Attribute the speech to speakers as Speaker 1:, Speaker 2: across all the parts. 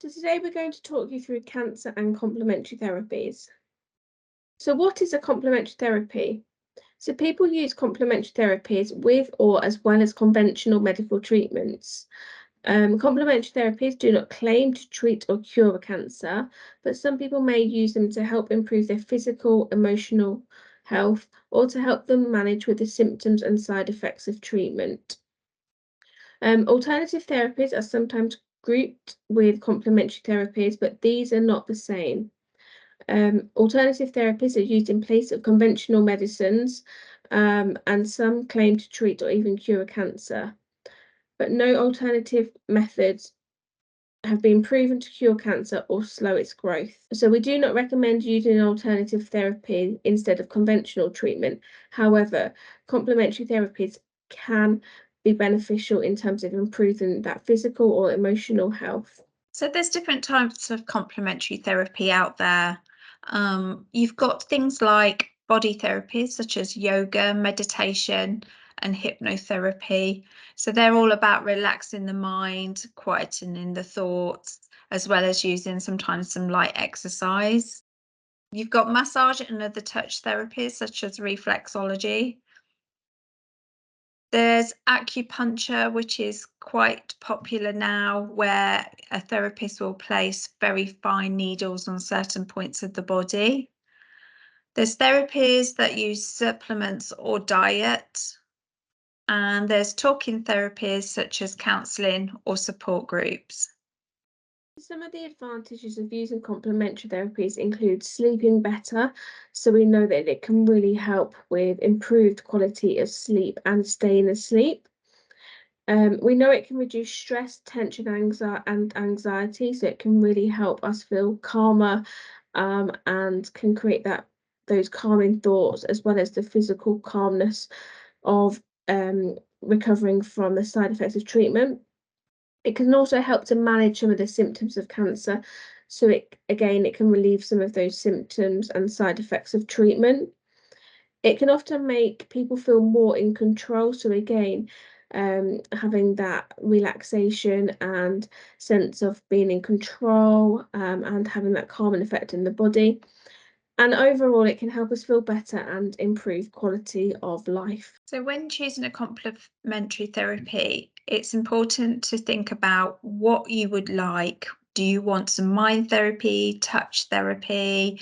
Speaker 1: So today we're going to talk you through cancer and complementary therapies. So what is a complementary therapy? So people use complementary therapies with or as well as conventional medical treatments. Complementary therapies do not claim to treat or cure a cancer, but some people may use them to help improve their physical, emotional health, or to help them manage with the symptoms and side effects of treatment. Alternative therapies are sometimes grouped with complementary therapies, but these are not the same. Alternative therapies are used in place of conventional medicines, and some claim to treat or even cure cancer. But no alternative methods have been proven to cure cancer or slow its growth. So we do not recommend using an alternative therapy instead of conventional treatment. However, complementary therapies can be beneficial in terms of improving that physical or emotional health.
Speaker 2: So there's different types of complementary therapy out there. You've got things like body therapies such as yoga, meditation, and hypnotherapy. So they're all about relaxing the mind, quietening the thoughts, as well as using sometimes some light exercise. You've got massage and other touch therapies such as reflexology. There's acupuncture, which is quite popular now, where a therapist will place very fine needles on certain points of the body. There's therapies that use supplements or diet. And there's talking therapies such as counselling or support groups.
Speaker 1: Some of the advantages of using complementary therapies include sleeping better. So we know that it can really help with improved quality of sleep and staying asleep. We know it can reduce stress, tension, and anxiety, so it can really help us feel calmer, and can create those calming thoughts as well as the physical calmness of recovering from the side effects of treatment. It can also help to manage some of the symptoms of cancer. So it can relieve some of those symptoms and side effects of treatment. It can often make people feel more in control. So again, having that relaxation and sense of being in control, and having that calming effect in the body. And overall, it can help us feel better and improve quality of life.
Speaker 2: So when choosing a complementary therapy, it's important to think about what you would like. Do you want some mind therapy, touch therapy,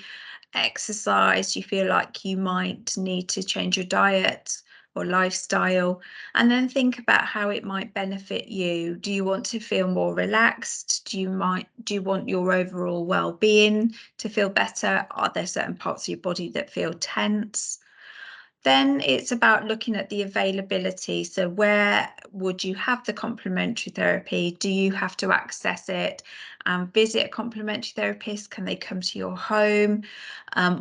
Speaker 2: exercise? Do you feel like you might need to change your diet or lifestyle? And then think about how it might benefit you. Do you want to feel more relaxed? Do you want your overall well-being to feel better? Are there certain parts of your body that feel tense? Then it's about looking at the availability. So where would you have the complementary therapy? Do you have to access it and visit a complementary therapist? Can they come to your home?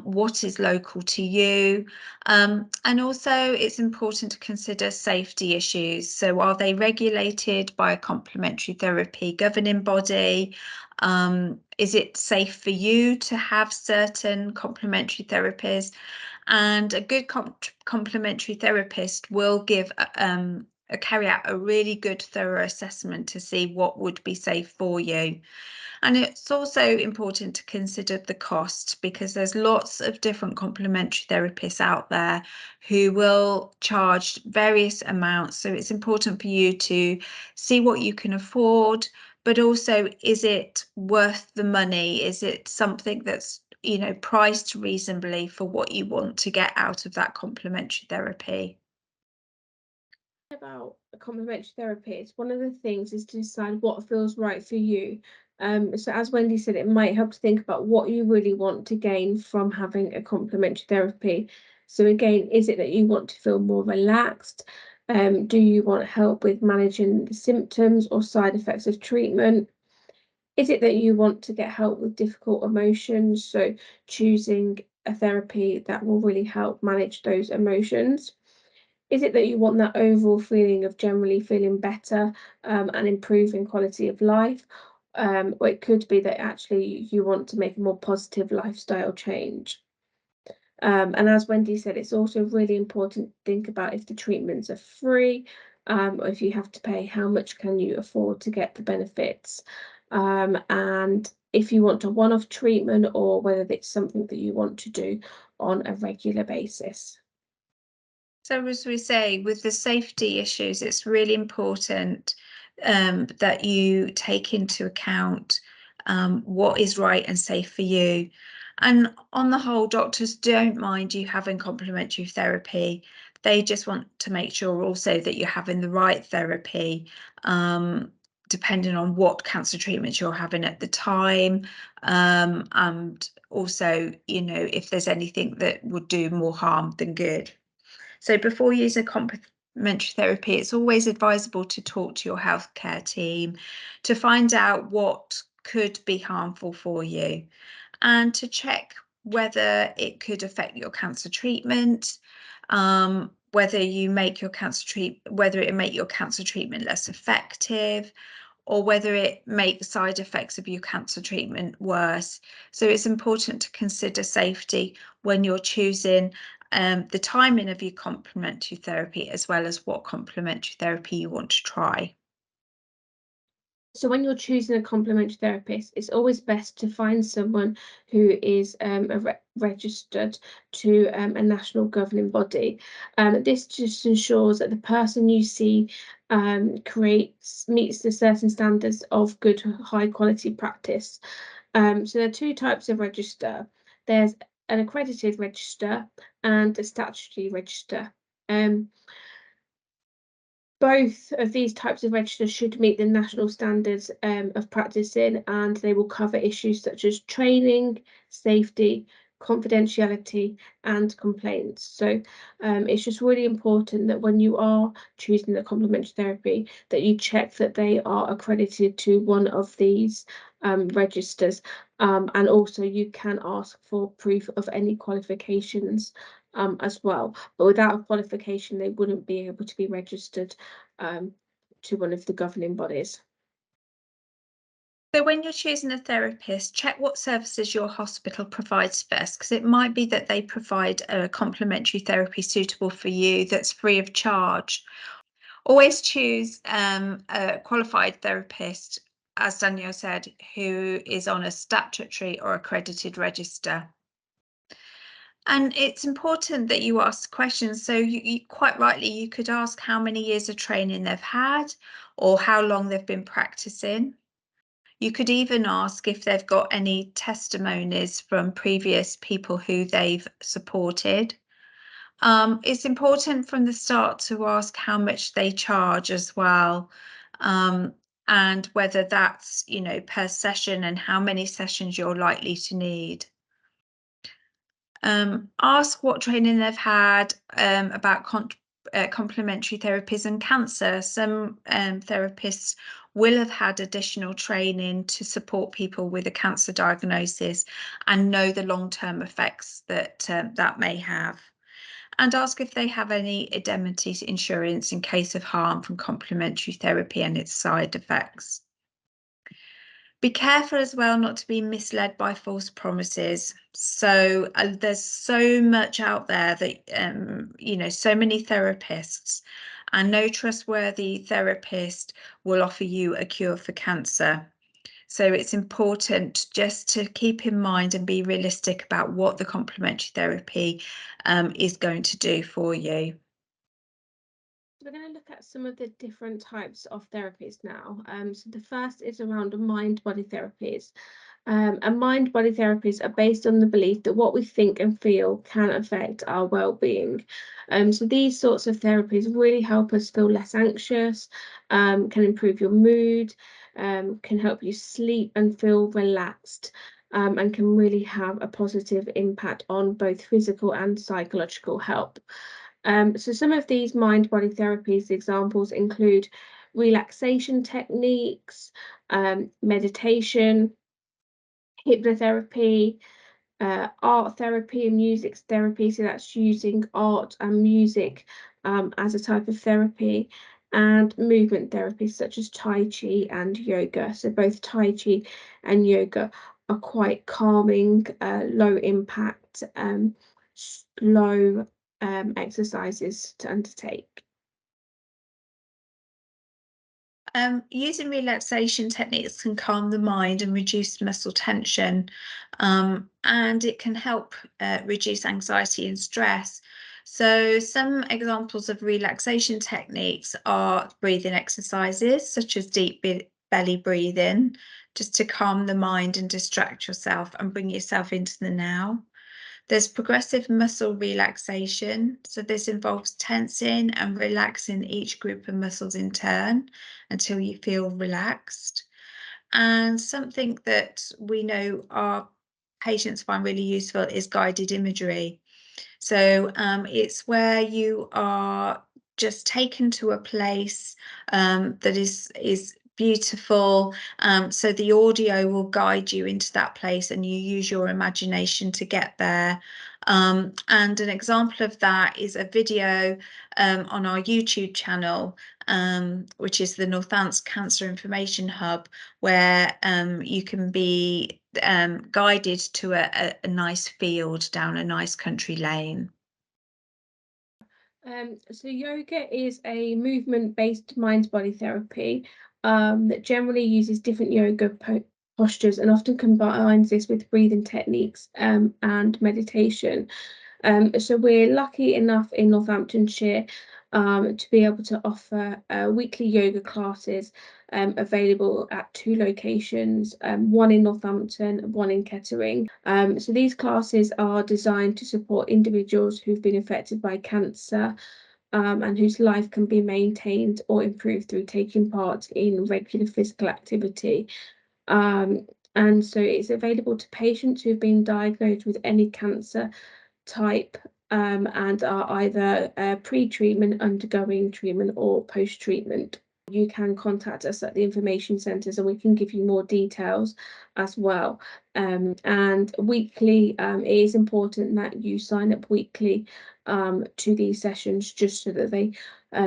Speaker 2: What is local to you? And also it's important to consider safety issues. So are they regulated by a complementary therapy governing body? Is it safe for you to have certain complementary therapies? And a good complementary therapist will carry out a really good thorough assessment to see what would be safe for you. And it's also important to consider the cost, because there's lots of different complementary therapists out there who will charge various amounts. So it's important for you to see what you can afford, but also, is it worth the money? Is it something that's priced reasonably for what you want to get out of that complementary therapy?
Speaker 1: About a complementary therapist, one of the things is to decide what feels right for you. So as Wendy said, it might help to think about what you really want to gain from having a complementary therapy. So again, is it that you want to feel more relaxed? Do you want help with managing the symptoms or side effects of treatment? Is it that you want to get help with difficult emotions? So choosing a therapy that will really help manage those emotions. Is it that you want that overall feeling of generally feeling better, and improving quality of life? Or it could be that actually you want to make a more positive lifestyle change. And as Wendy said, it's also really important to think about if the treatments are free, or if you have to pay, how much can you afford to get the benefits? and if you want a one-off treatment or whether it's something that you want to do on a regular basis.
Speaker 2: So as we say, with the safety issues, it's really important that you take into account what is right and safe for you. And on the whole, doctors don't mind you having complementary therapy. They just want to make sure also that you're having the right therapy, depending on what cancer treatments you're having at the time, and also, you know, if there's anything that would do more harm than good. So before using complementary therapy, it's always advisable to talk to your healthcare team to find out what could be harmful for you and to check whether it could affect your cancer treatment, whether it make your cancer treatment less effective, or whether it makes side effects of your cancer treatment worse. So it's important to consider safety when you're choosing the timing of your complementary therapy, as well as what complementary therapy you want to try.
Speaker 1: So when you're choosing a complementary therapist, it's always best to find someone who is registered to a national governing body. This just ensures that the person you see meets the certain standards of good, high quality practice. So there are two types of register. There's an accredited register and a statutory register. Both of these types of registers should meet the national standards of practicing, and they will cover issues such as training, safety, confidentiality, and complaints. So it's just really important that when you are choosing the complementary therapy, that you check that they are accredited to one of these registers. And also you can ask for proof of any qualifications as well. But without a qualification, they wouldn't be able to be registered to one of the governing bodies.
Speaker 2: So when you're choosing a therapist, check what services your hospital provides first, because it might be that they provide a complementary therapy suitable for you that's free of charge. Always choose a qualified therapist, as Danielle said, who is on a statutory or accredited register. And it's important that you ask questions. So you quite rightly, you could ask how many years of training they've had or how long they've been practicing. You could even ask if they've got any testimonies from previous people who they've supported. It's important from the start to ask how much they charge as well, and whether that's, you know, per session and how many sessions you're likely to need. Ask what training they've had about complementary therapies and cancer. Some therapists will have had additional training to support people with a cancer diagnosis and know the long-term effects that that may have. And ask if they have any indemnity insurance in case of harm from complementary therapy and its side effects. Be careful as well not to be misled by false promises. So there's so much out there that, you know, so many therapists, and no trustworthy therapist will offer you a cure for cancer. So it's important just to keep in mind and be realistic about what the complementary therapy is going to do for you.
Speaker 1: So we're going to look at some of the different types of therapies now. So the first is around mind-body therapies. And mind-body therapies are based on the belief that what we think and feel can affect our well-being. So these sorts of therapies really help us feel less anxious, can improve your mood, can help you sleep and feel relaxed, and can really have a positive impact on both physical and psychological health. So some of these mind-body therapies examples include relaxation techniques, meditation, hypnotherapy, art therapy and music therapy. So that's using art and music as a type of therapy, and movement therapy such as Tai Chi and yoga. So both Tai Chi and yoga are quite calming, low impact, slow exercises to undertake.
Speaker 2: Using relaxation techniques can calm the mind and reduce muscle tension, and it can help reduce anxiety and stress. So, some examples of relaxation techniques are breathing exercises, such as deep belly breathing, just to calm the mind and distract yourself and bring yourself into the now. There's progressive muscle relaxation. So this involves tensing and relaxing each group of muscles in turn until you feel relaxed. And something that we know our patients find really useful is guided imagery. So it's where you are just taken to a place that is beautiful. So the audio will guide you into that place, and you use your imagination to get there. And an example of that is a video on our YouTube channel, which is the Northants Cancer Information Hub, where you can be guided to a nice field down a nice country lane.
Speaker 1: So yoga is a movement-based mind-body therapy that generally uses different yoga postures and often combines this with breathing techniques and meditation. So we're lucky enough in Northamptonshire to be able to offer weekly yoga classes available at two locations, one in Northampton, one in Kettering. So these classes are designed to support individuals who've been affected by cancer and whose life can be maintained or improved through taking part in regular physical activity. Um, and so it's available to patients who've been diagnosed with any cancer type and are either pre-treatment, undergoing treatment, or post-treatment. You can contact us at the information centres and we can give you more details as well. And weekly, it is important that you sign up weekly to these sessions just so that they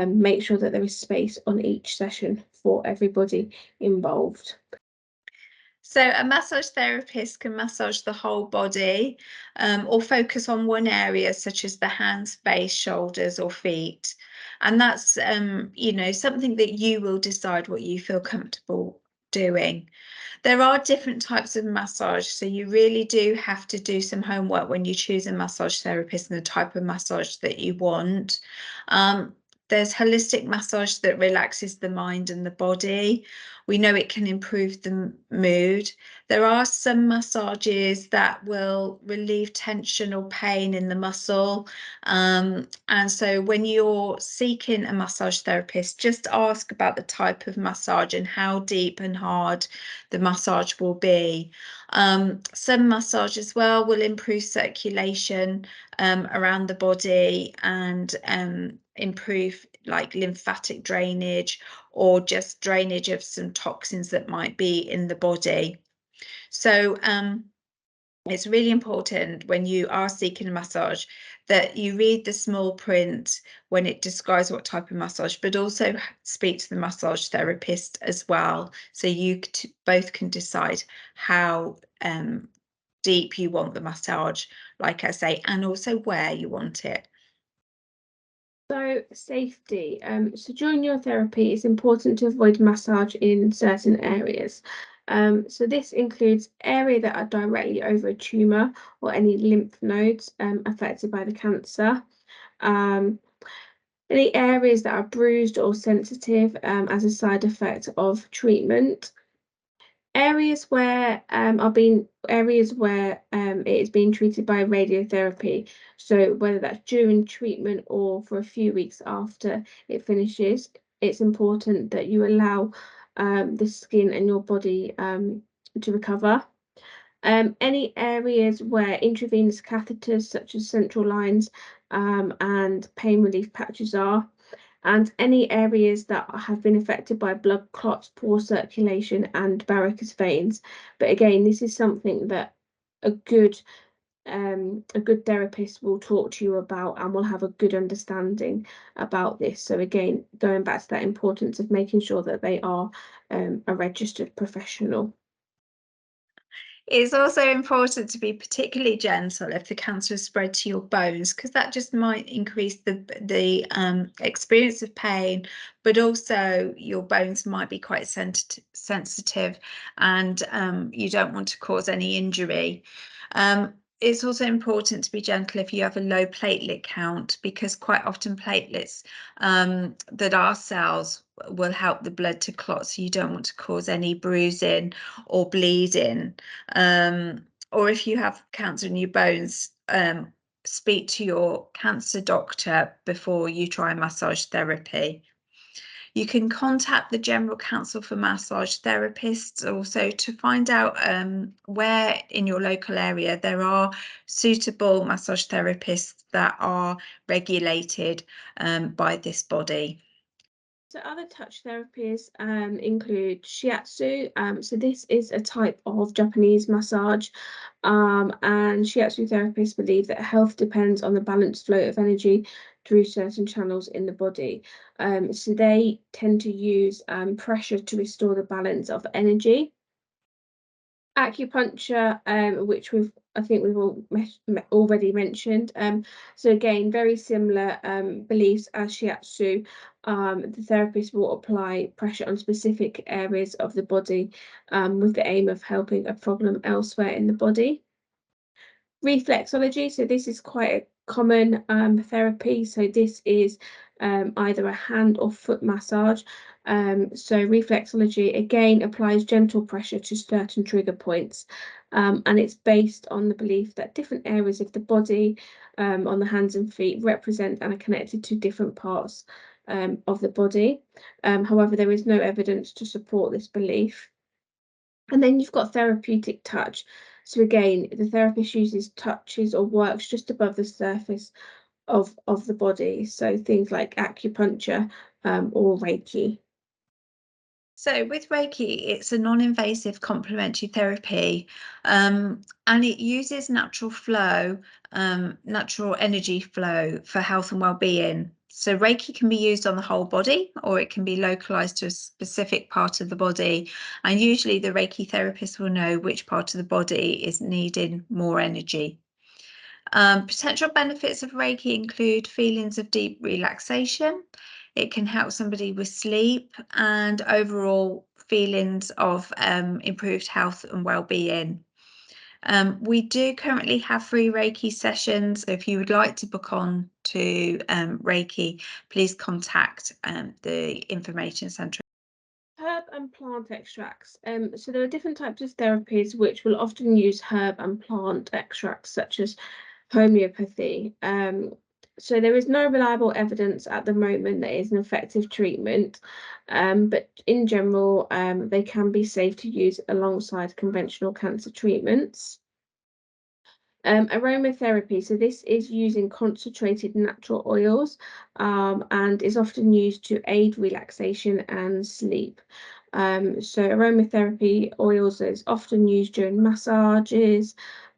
Speaker 1: make sure that there is space on each session for everybody involved.
Speaker 2: So a massage therapist can massage the whole body, or focus on one area, such as the hands, face, shoulders, or feet. And that's, something that you will decide what you feel comfortable doing. There are different types of massage, so you really do have to do some homework when you choose a massage therapist and the type of massage that you want. Um, there's holistic massage that relaxes the mind and the body. We know it can improve the mood. There are some massages that will relieve tension or pain in the muscle. And so when you're seeking a massage therapist, just ask about the type of massage and how deep and hard the massage will be. Some massage as well will improve circulation around the body and improve like lymphatic drainage or just drainage of some toxins that might be in the body. So it's really important when you are seeking a massage that you read the small print when it describes what type of massage, but also speak to the massage therapist as well, so you both can decide how deep you want the massage, like I say, and also where you want it.
Speaker 1: So safety. So during your therapy, it's important to avoid massage in certain areas. So this includes areas that are directly over a tumour or any lymph nodes affected by the cancer. Um, any areas that are bruised or sensitive as a side effect of treatment. Areas where it is being treated by radiotherapy, so whether that's during treatment or for a few weeks after it finishes, it's important that you allow the skin and your body to recover. Any areas where intravenous catheters such as central lines and pain relief patches are, and any areas that have been affected by blood clots, poor circulation, and varicose veins. But again, this is something that a good therapist will talk to you about and will have a good understanding about this. So again, going back to that importance of making sure that they are a registered professional.
Speaker 2: It's also important to be particularly gentle if the cancer has spread to your bones, because that just might increase the experience of pain, but also your bones might be quite sensitive, and you don't want to cause any injury. It's also important to be gentle if you have a low platelet count, because quite often platelets that are cells will help the blood to clot, so you don't want to cause any bruising or bleeding. Or if you have cancer in your bones, speak to your cancer doctor before you try massage therapy. You can contact the General Council for Massage Therapists also to find out where in your local area there are suitable massage therapists that are regulated by this body.
Speaker 1: So other touch therapies include shiatsu. So this is a type of Japanese massage, and shiatsu therapists believe that health depends on the balanced flow of energy through certain channels in the body. So they tend to use pressure to restore the balance of energy. Acupuncture, which I think we've all already mentioned. So again, very similar beliefs as shiatsu. The therapist will apply pressure on specific areas of the body with the aim of helping a problem elsewhere in the body. Reflexology, so this is quite a common therapy. So this is either a hand or foot massage. So reflexology again applies gentle pressure to certain trigger points, and it's based on the belief that different areas of the body on the hands and feet represent and are connected to different parts of the body. However, there is no evidence to support this belief. And then you've got therapeutic touch. So again, the therapist uses touches or works just above the surface of the body. So things like acupuncture or Reiki.
Speaker 2: So with Reiki, it's a non-invasive complementary therapy, and it uses natural flow, natural energy flow for health and well-being. So Reiki can be used on the whole body, or it can be localized to a specific part of the body. And usually the Reiki therapist will know which part of the body is needing more energy. Potential benefits of Reiki include feelings of deep relaxation. It can help somebody with sleep and overall feelings of improved health and well-being. We do currently have free Reiki sessions. If you would like to book on to Reiki, please contact the Information Centre.
Speaker 1: Herb and plant extracts. So there are different types of therapies which will often use herb and plant extracts, such as homeopathy. So there is no reliable evidence at the moment that is an effective treatment, but in general, they can be safe to use alongside conventional cancer treatments. Aromatherapy, so this is using concentrated natural oils and is often used to aid relaxation and sleep. So aromatherapy oils is often used during massages.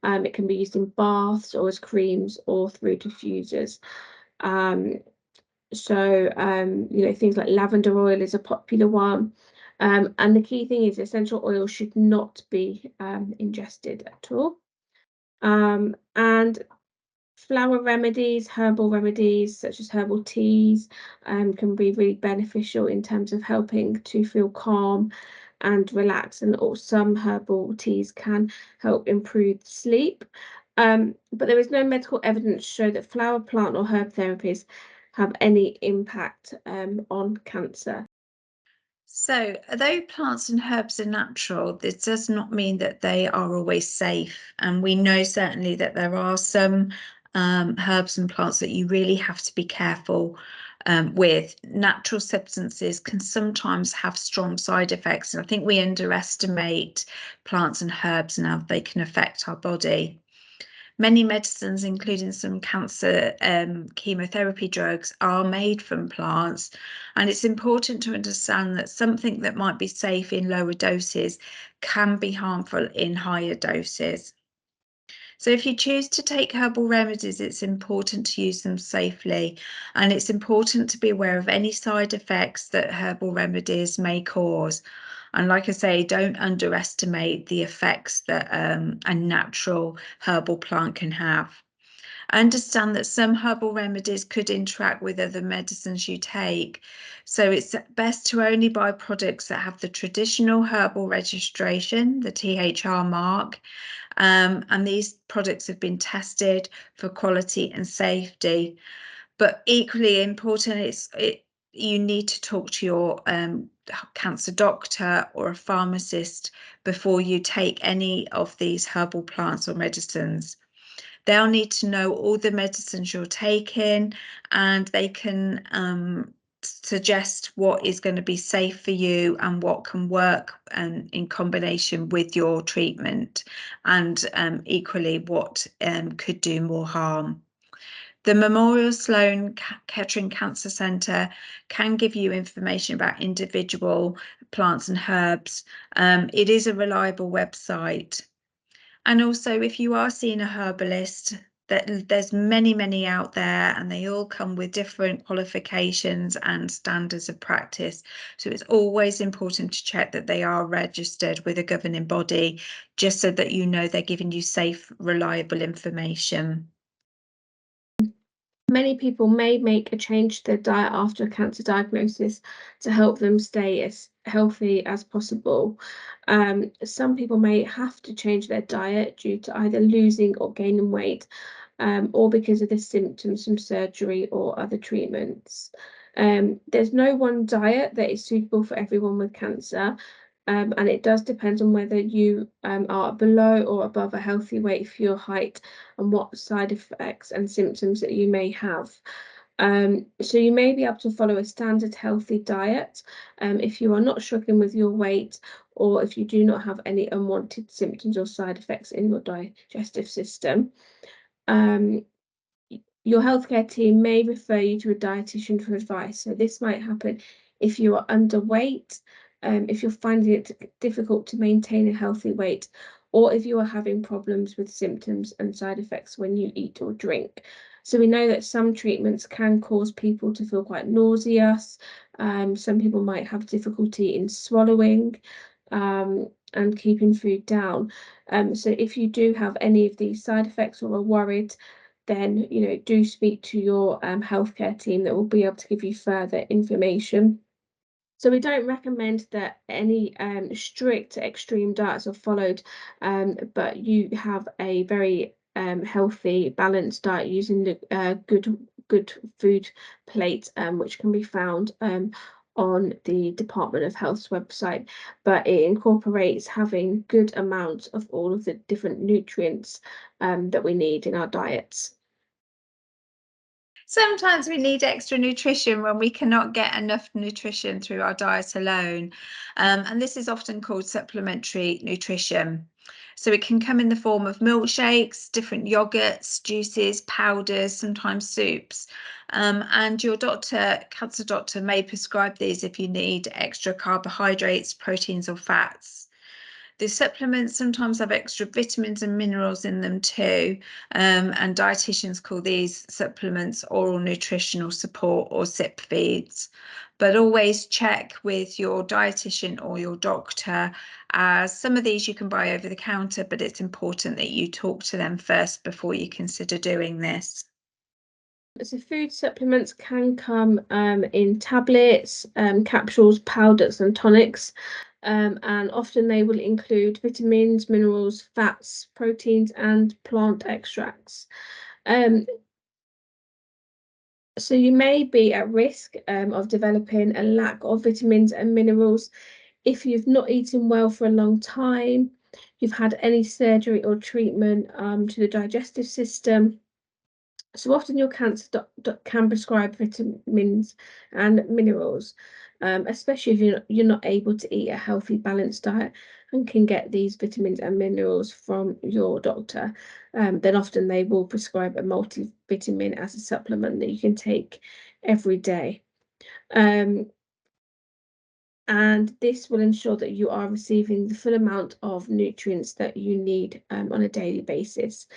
Speaker 1: It can be used in baths or as creams or through diffusers. Things like lavender oil is a popular one. And the key thing is essential oil should not be ingested at all. And flower remedies, herbal remedies such as herbal teas can be really beneficial in terms of helping to feel calm and relax. And or some herbal teas can help improve sleep. But there is no medical evidence to show that flower, plant, or herb therapies have any impact on cancer.
Speaker 2: So, although plants and herbs are natural, this does not mean that they are always safe. And we know certainly that there are some herbs and plants that you really have to be careful with. Natural substances can sometimes have strong side effects. And I think we underestimate plants and herbs and how they can affect our body. Many medicines, including some cancer chemotherapy drugs, are made from plants, and it's important to understand that something that might be safe in lower doses can be harmful in higher doses. So if you choose to take herbal remedies, it's important to use them safely, and it's important to be aware of any side effects that herbal remedies may cause. And like I say, don't underestimate the effects that a natural herbal plant can have. Understand that some herbal remedies could interact with other medicines you take. So it's best to only buy products that have the traditional herbal registration, the THR mark. And these products have been tested for quality and safety. But equally important, you need to talk to your cancer doctor or a pharmacist before you take any of these herbal plants or medicines. They'll need to know all the medicines you're taking, and they can suggest what is going to be safe for you and what can work in combination with your treatment, and equally what could do more harm. The Memorial Sloan Kettering Cancer Centre can give you information about individual plants and herbs. It is a reliable website. And also, if you are seeing a herbalist, there's many out there, and they all come with different qualifications and standards of practice. So it's always important to check that they are registered with a governing body, just so that you know they're giving you safe, reliable information.
Speaker 1: Many people may make a change to their diet after a cancer diagnosis to help them stay as healthy as possible. Some people may have to change their diet due to either losing or gaining weight, or because of the symptoms from surgery or other treatments. There's no one diet that is suitable for everyone with cancer. And it does depend on whether you are below or above a healthy weight for your height and what side effects and symptoms that you may have. So you may be able to follow a standard healthy diet if you are not struggling with your weight, or if you do not have any unwanted symptoms or side effects in your digestive system. Your healthcare team may refer you to a dietitian for advice. So this might happen if you are underweight, if you're finding it difficult to maintain a healthy weight, or if you are having problems with symptoms and side effects when you eat or drink. So we know that some treatments can cause people to feel quite nauseous. Some people might have difficulty in swallowing and keeping food down. So if you do have any of these side effects or are worried, then do speak to your healthcare team that will be able to give you further information. So we don't recommend that any strict extreme diets are followed, but you have a very healthy, balanced diet using the good food plate, which can be found on the Department of Health's website. But it incorporates having good amounts of all of the different nutrients that we need in our diets.
Speaker 2: Sometimes we need extra nutrition when we cannot get enough nutrition through our diet alone. And this is often called supplementary nutrition. So it can come in the form of milkshakes, different yogurts, juices, powders, sometimes soups. And your cancer doctor may prescribe these if you need extra carbohydrates, proteins, or fats. The supplements sometimes have extra vitamins and minerals in them too, and dietitians call these supplements oral nutritional support or SIP feeds. But always check with your dietitian or your doctor, as some of these you can buy over the counter, but it's important that you talk to them first before you consider doing this.
Speaker 1: So food supplements can come in tablets, capsules, powders, and tonics. And often they will include vitamins, minerals, fats, proteins, and plant extracts. So you may be at risk of developing a lack of vitamins and minerals if you've not eaten well for a long time, you've had any surgery or treatment to the digestive system. So often your cancer doctor can prescribe vitamins and minerals, especially if you're not able to eat a healthy, balanced diet and can get these vitamins and minerals from your doctor. Then often they will prescribe a multivitamin as a supplement that you can take every day. Um, And this will ensure that you are receiving the full amount of nutrients that you need on a daily basis.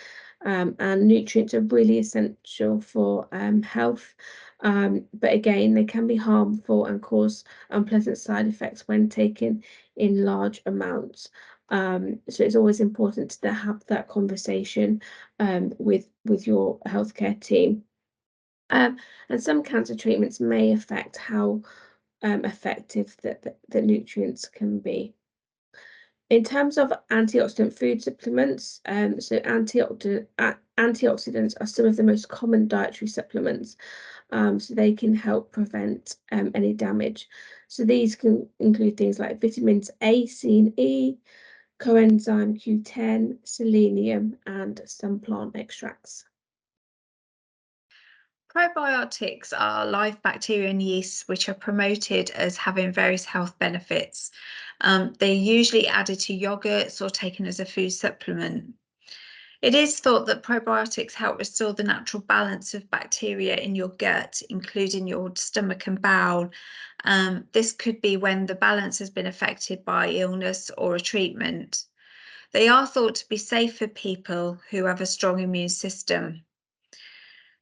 Speaker 1: And nutrients are really essential for health, but again, they can be harmful and cause unpleasant side effects when taken in large amounts. So it's always important to have that conversation with your healthcare team. And some cancer treatments may affect how effective that nutrients can be. In terms of antioxidant food supplements, so antioxidants are some of the most common dietary supplements, so they can help prevent any damage. So these can include things like vitamins A, C, and E, coenzyme Q10, selenium, and some plant extracts.
Speaker 2: Probiotics are live bacteria and yeasts which are promoted as having various health benefits. They're usually added to yogurts or taken as a food supplement. It is thought that probiotics help restore the natural balance of bacteria in your gut, including your stomach and bowel. This could be when the balance has been affected by illness or a treatment. They are thought to be safe for people who have a strong immune system.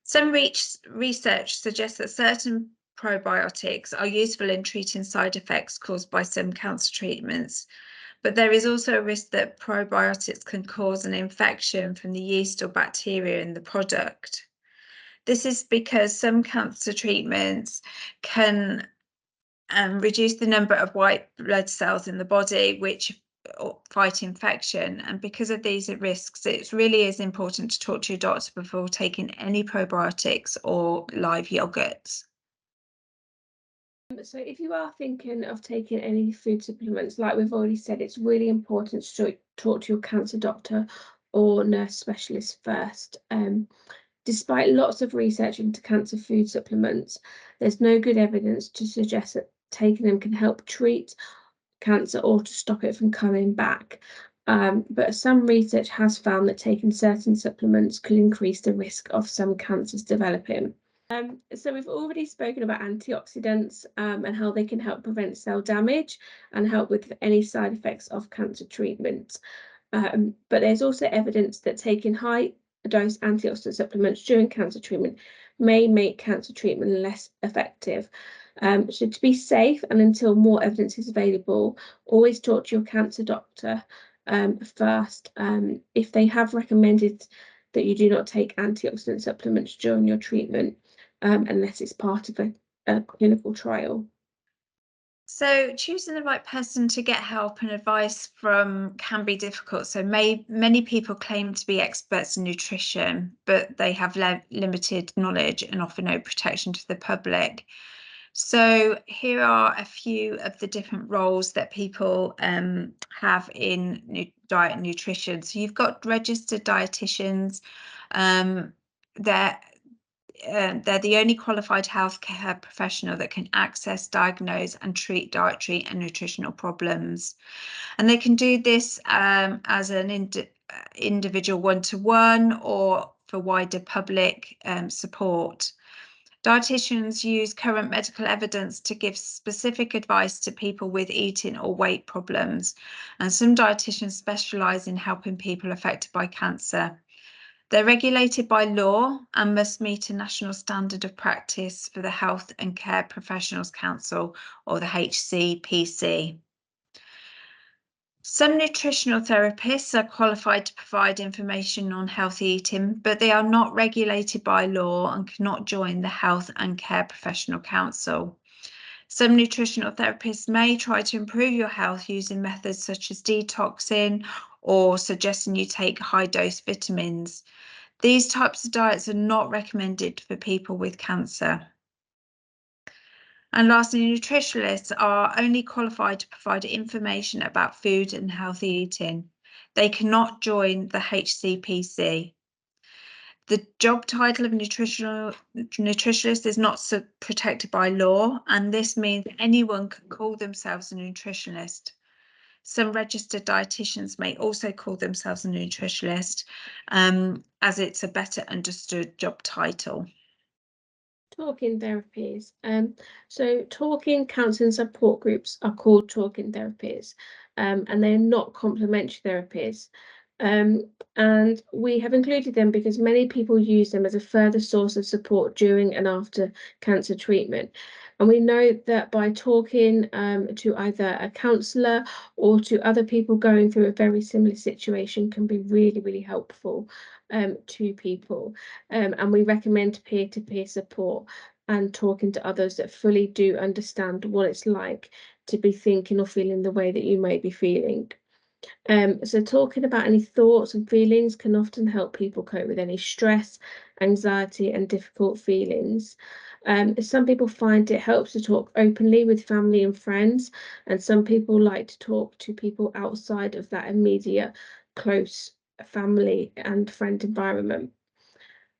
Speaker 2: Some research suggests that certain probiotics are useful in treating side effects caused by some cancer treatments, but there is also a risk that probiotics can cause an infection from the yeast or bacteria in the product. This is because some cancer treatments can reduce the number of white blood cells in the body, which fight infection. And because of these risks, it really is important to talk to your doctor before taking any probiotics or live yogurts.
Speaker 1: So if you are thinking of taking any food supplements, like we've already said, it's really important to talk to your cancer doctor or nurse specialist first. Despite lots of research into cancer food supplements, there's no good evidence to suggest that taking them can help treat cancer or to stop it from coming back. But some research has found that taking certain supplements could increase the risk of some cancers developing. So we've already spoken about antioxidants and how they can help prevent cell damage and help with any side effects of cancer treatment. But there's also evidence that taking high dose antioxidant supplements during cancer treatment may make cancer treatment less effective. So to be safe and until more evidence is available, always talk to your cancer doctor first. If they have recommended that you do not take antioxidant supplements during your treatment, unless it's part of a clinical trial.
Speaker 2: So choosing the right person to get help and advice from can be difficult. So many people claim to be experts in nutrition, but they have limited knowledge and offer no protection to the public. So here are a few of the different roles that people have in diet and nutrition. So you've got registered dietitians. They're they're the only qualified healthcare professional that can access, diagnose, and treat dietary and nutritional problems. And they can do this as an individual one-to-one or for wider public support. Dietitians use current medical evidence to give specific advice to people with eating or weight problems. And some dietitians specialise in helping people affected by cancer. They're regulated by law and must meet a national standard of practice for the Health and Care Professionals Council, or the HCPC. Some nutritional therapists are qualified to provide information on healthy eating, but they are not regulated by law and cannot join the Health and Care Professional Council. Some nutritional therapists may try to improve your health using methods such as detoxing or suggesting you take high-dose vitamins. These types of diets are not recommended for people with cancer. And lastly, nutritionists are only qualified to provide information about food and healthy eating. They cannot join the HCPC. The job title of nutritionist is not protected by law, and this means anyone can call themselves a nutritionist. Some registered dietitians may also call themselves a nutritionist, as it's a better understood job title.
Speaker 1: Talking therapies. So talking, counselling support groups are called talking therapies, and they're not complementary therapies. And we have included them because many people use them as a further source of support during and after cancer treatment. And we know that by talking to either a counsellor or to other people going through a very similar situation can be really, really helpful to people. And we recommend peer-to-peer support and talking to others that fully do understand what it's like to be thinking or feeling the way that you may be feeling. So talking about any thoughts and feelings can often help people cope with any stress, anxiety, and difficult feelings. Some people find it helps to talk openly with family and friends, and some people like to talk to people outside of that immediate, close family and friend environment.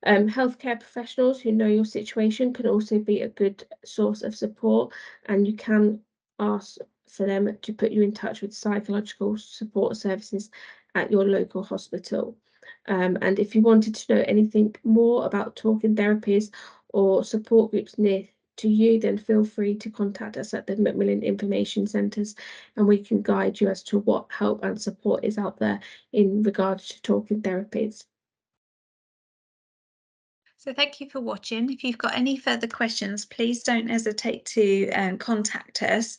Speaker 1: Healthcare professionals who know your situation can also be a good source of support, and you can ask for them to put you in touch with psychological support services at your local hospital. And if you wanted to know anything more about talking therapies or support groups near to you, then feel free to contact us at the Macmillan Information Centres, and we can guide you as to what help and support is out there in regards to talking therapies.
Speaker 2: So thank you for watching. If you've got any further questions, please don't hesitate to contact us.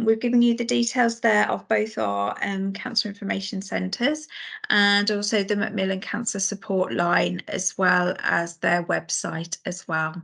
Speaker 2: We've given you the details there of both our cancer information centres and also the Macmillan Cancer Support Line, as well as their website as well.